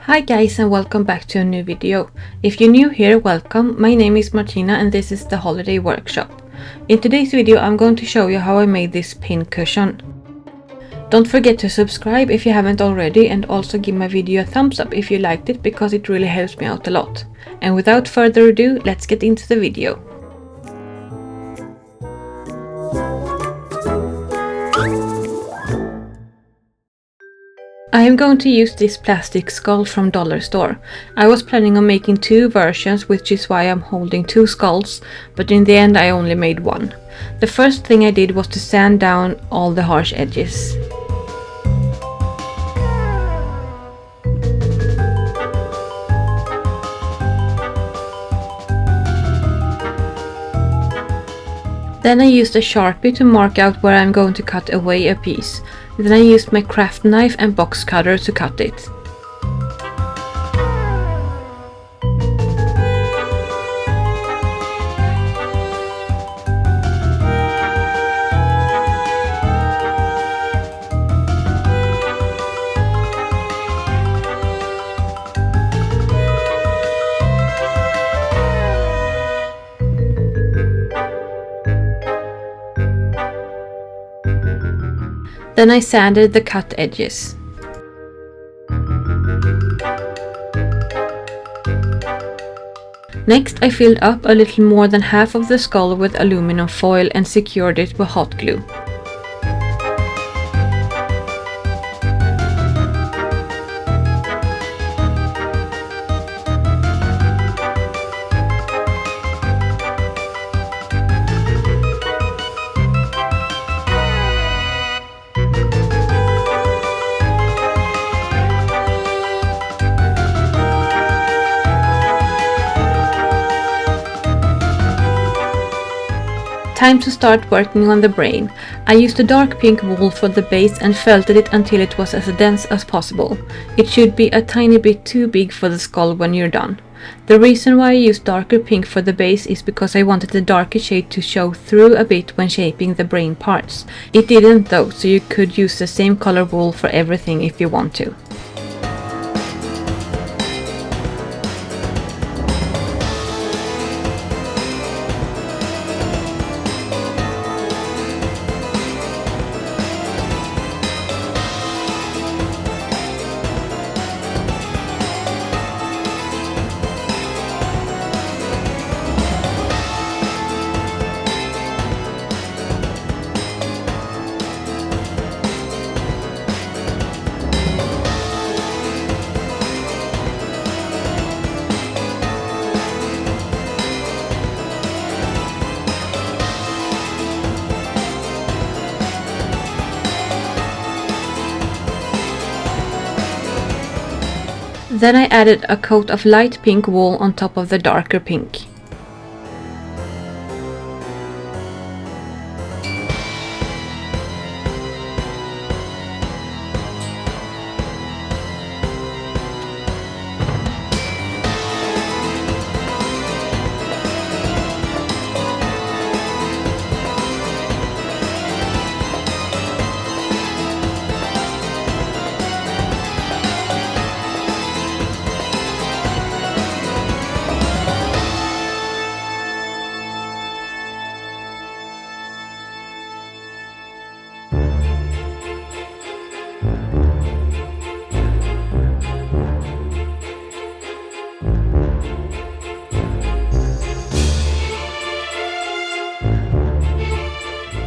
Hi guys and welcome back to a new video. If you're new here, welcome. My name is Martina and this is the holiday workshop. In today's video I'm going to show you how I made this pin cushion. Don't forget to subscribe if you haven't already, and also give my video a thumbs up if you liked it, because it really helps me out a lot. And without further ado, let's get into the video. I am going to use this plastic skull from Dollarstore. I was planning on making two versions, which is why I'm holding two skulls, but in the end I only made one. The first thing I did was to sand down all the harsh edges. Then I used a Sharpie to mark out where I'm going to cut away a piece. Then I used my craft knife and box cutter to cut it. Then I sanded the cut edges. Next I filled up a little more than half of the skull with aluminum foil and secured it with hot glue. Time to start working on the brain. I used a dark pink wool for the base and felted it until it was as dense as possible. It should be a tiny bit too big for the skull when you're done. The reason why I used darker pink for the base is because I wanted the darker shade to show through a bit when shaping the brain parts. It didn't though, so you could use the same color wool for everything if you want to. Then I added a coat of light pink wool on top of the darker pink.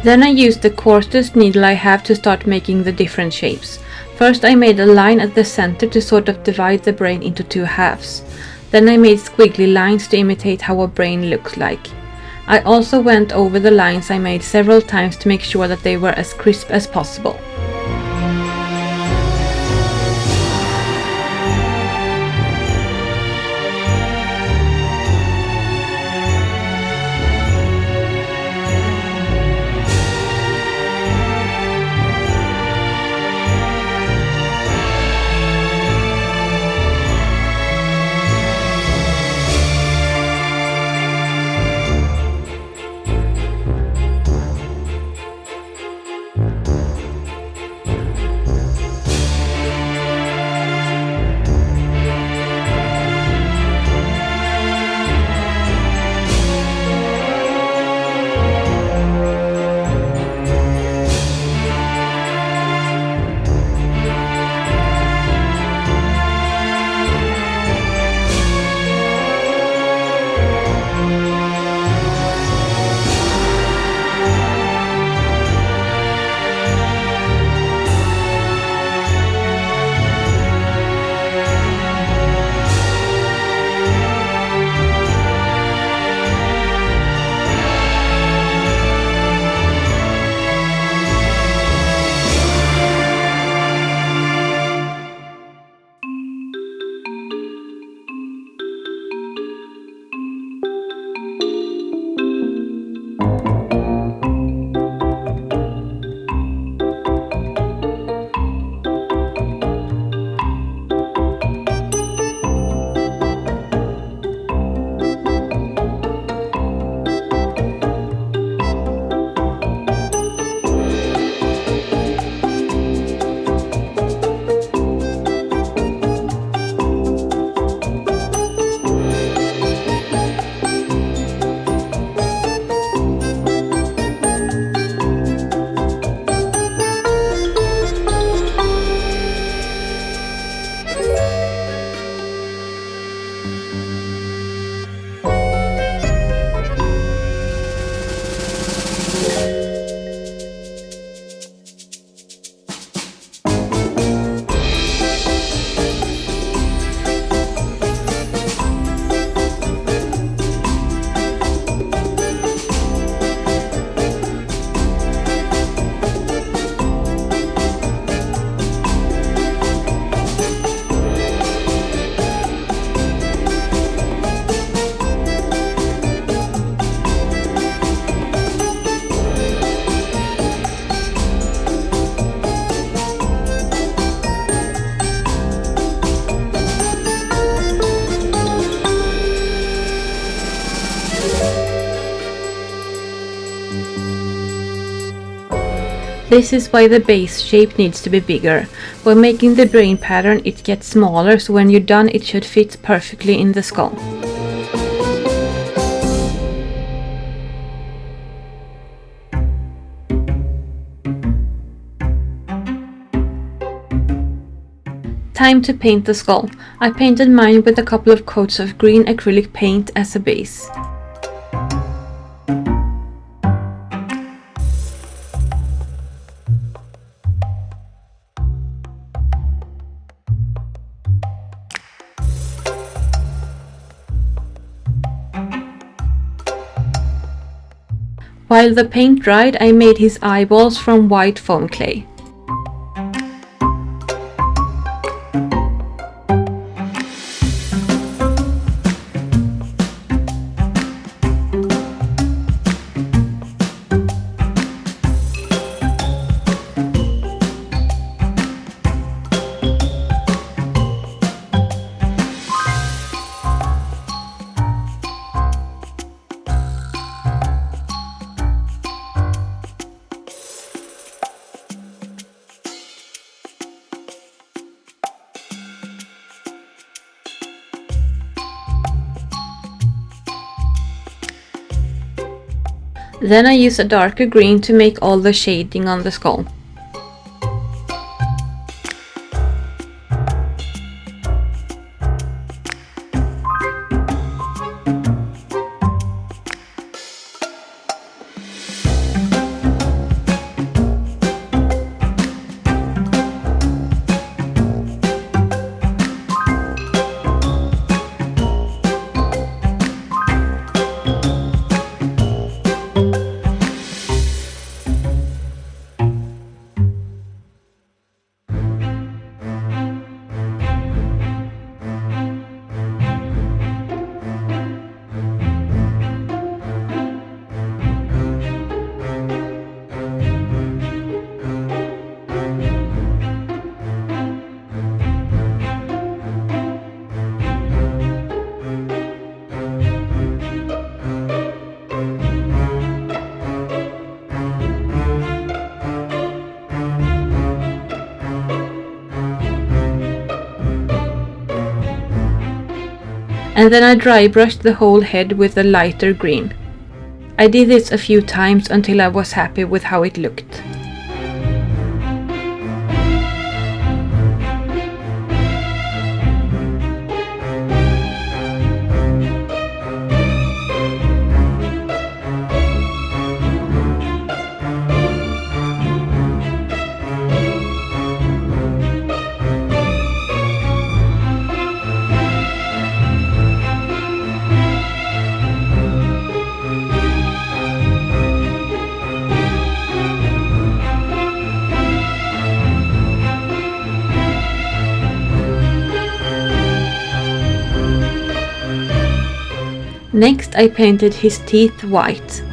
Then I used the coarsest needle I have to start making the different shapes. First I made a line at the center to sort of divide the brain into two halves. Then I made squiggly lines to imitate how a brain looks like. I also went over the lines I made several times to make sure that they were as crisp as possible. This is why the base shape needs to be bigger. When making the brain pattern it gets smaller, so when you're done it should fit perfectly in the skull. Time to paint the skull. I painted mine with a couple of coats of green acrylic paint as a base. While the paint dried, I made his eyeballs from white foam clay. Then I use a darker green to make all the shading on the skull. And then I dry brushed the whole head with a lighter green. I did this a few times until I was happy with how it looked. Next I painted his teeth white.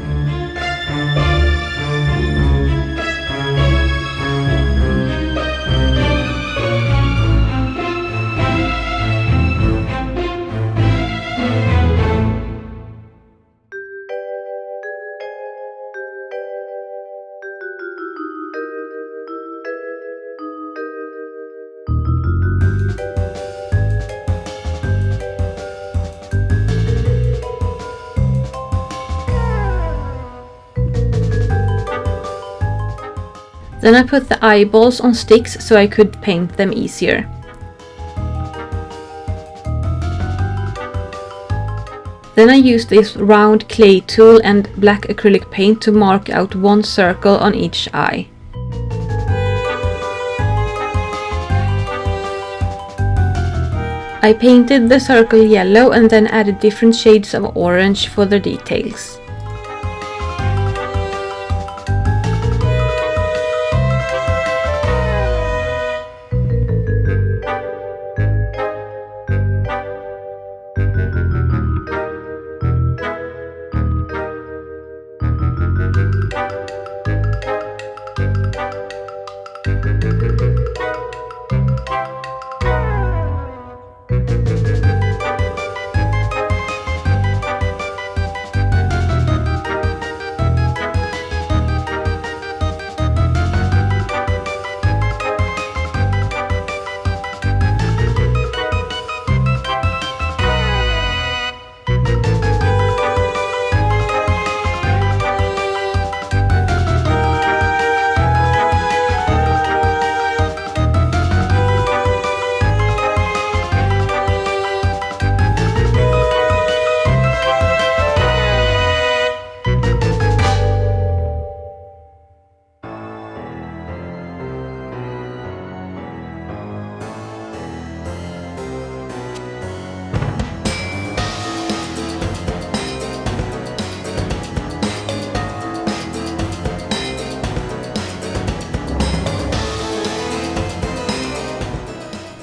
Then I put the eyeballs on sticks so I could paint them easier. Then I used this round clay tool and black acrylic paint to mark out one circle on each eye. I painted the circle yellow and then added different shades of orange for the details.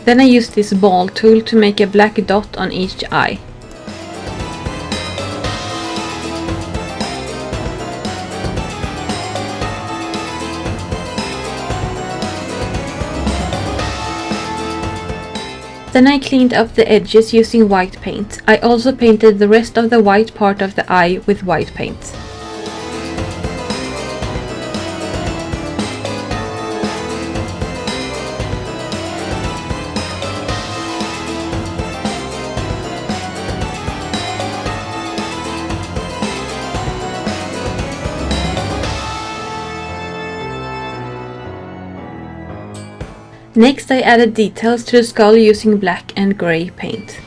Then I used this ball tool to make a black dot on each eye. Then I cleaned up the edges using white paint. I also painted the rest of the white part of the eye with white paint. Next I added details to the skull using black and grey paint.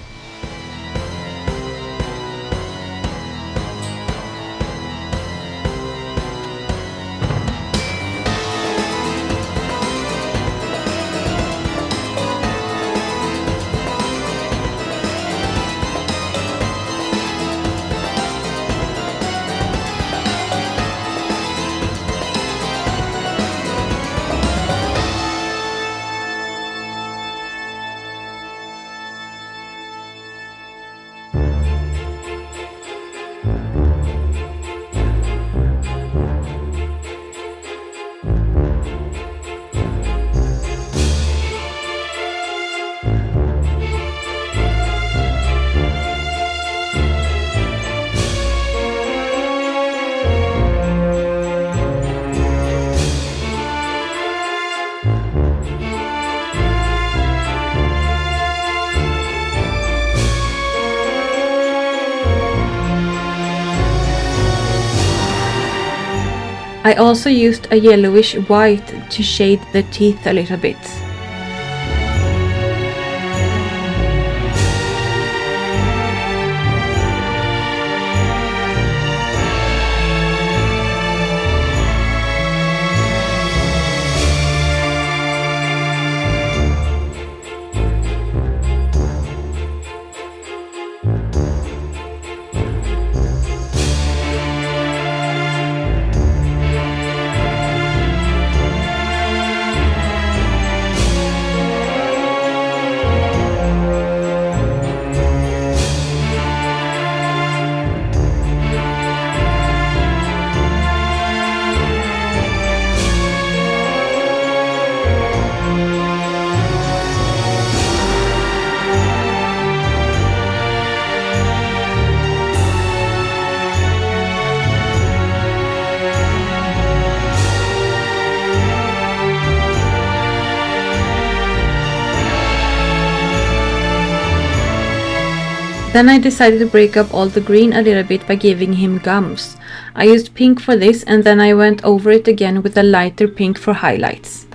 I also used a yellowish white to shade the teeth a little bit. Then I decided to break up all the green a little bit by giving him gums. I used pink for this and then I went over it again with a lighter pink for highlights.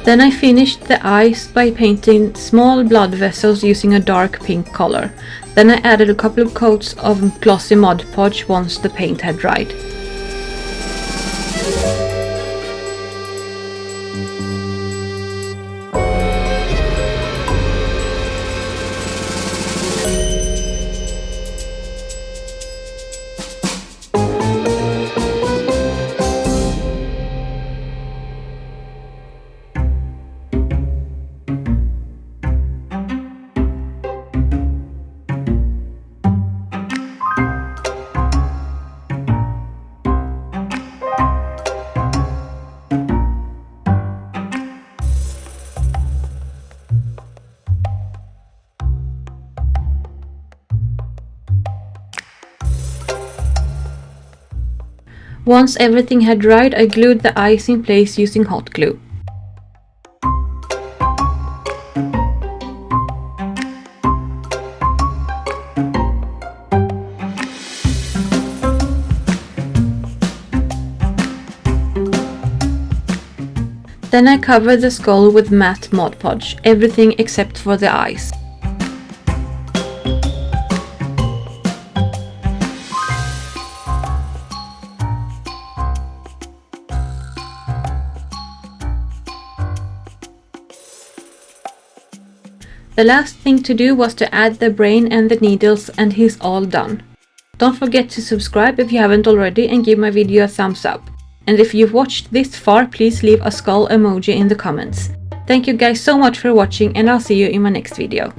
Then I finished the eyes by painting small blood vessels using a dark pink color. Then I added a couple of coats of glossy Mod Podge once the paint had dried. Once everything had dried, I glued the eyes in place using hot glue. Then I covered the skull with matte Mod Podge, everything except for the eyes. The last thing to do was to add the brain and the needles, and he's all done. Don't forget to subscribe if you haven't already and give my video a thumbs up. And if you've watched this far, please leave a skull emoji in the comments. Thank you guys so much for watching, and I'll see you in my next video.